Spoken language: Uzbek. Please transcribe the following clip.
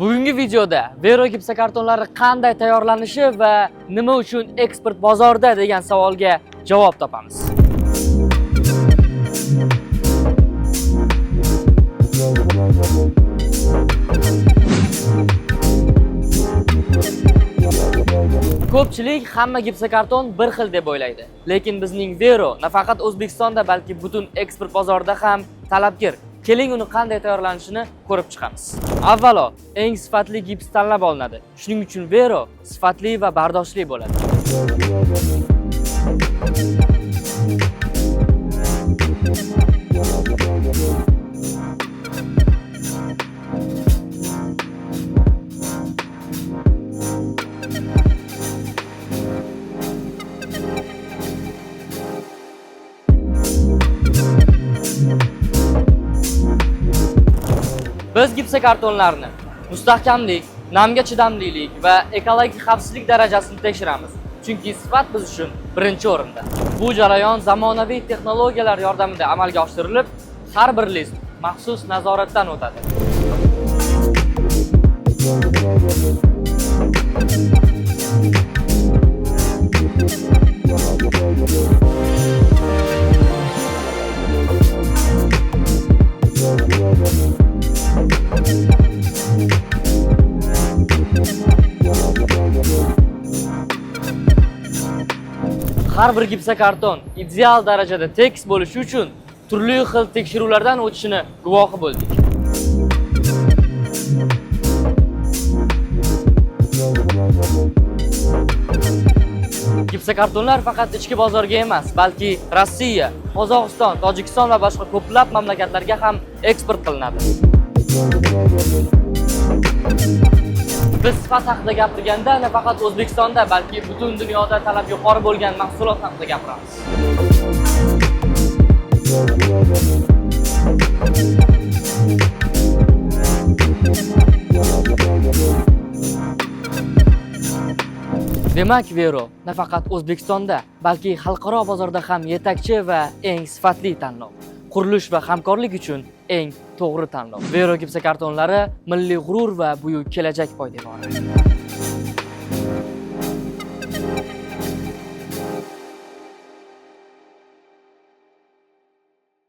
Bugungi videoda Vero gipsokartonlari qanday tayyorlanishi va nima uchun eksport bozorida degan savolga javob topamiz. Ko'pchilik hamma gipsokarton bir xil deb o'ylaydi. Lekin bizning Vero nafaqat O'zbekistonda, balki butun eksport bozorida ham talabgir. Keling uni qanday tayyorlanishini ko'rib chiqamiz. Avvalo, eng sifatli gips tanlab olinadi. Shuning uchun Vero sifatli va bardoshli bo'ladi. Biz gipsokartonlarni mustahkamlik, namga chidamlilik va ekologik xavfsizlik darajasini tekshiramiz. Chunki sifat biz uchun birinchi o'rinda. Bu jarayon zamonaviy texnologiyalar yordamida amalga oshirilib, har bir list maxsus nazoratdan o'tadi. Har bir gipsokarton ideal darajada tekis bo'lishi uchun turli xil tekshiruvlardan o'tishini guvohi bo'ldik. Gipsokartonlar faqat ichki bozorga emas, balki Rossiya, Qozog'iston, Tojikiston va boshqa ko'plab mamlakatlarga ham eksport qilinadi. Biz sifat haqida gapirganda nafaqat O'zbekistonda, balki butun dunyoda talab yuqori bo'lgan mahsulot haqida gapiramiz. Demak, Vero nafaqat O'zbekistonda, balki xalqaro bozorda ham yetakchi va eng sifatli tanlov. Qurilish va hamkorlik uchun eng to'g'ri tanlov. Vero gipsokartonlari milliy g'urur va buyuk kelajak poydevori.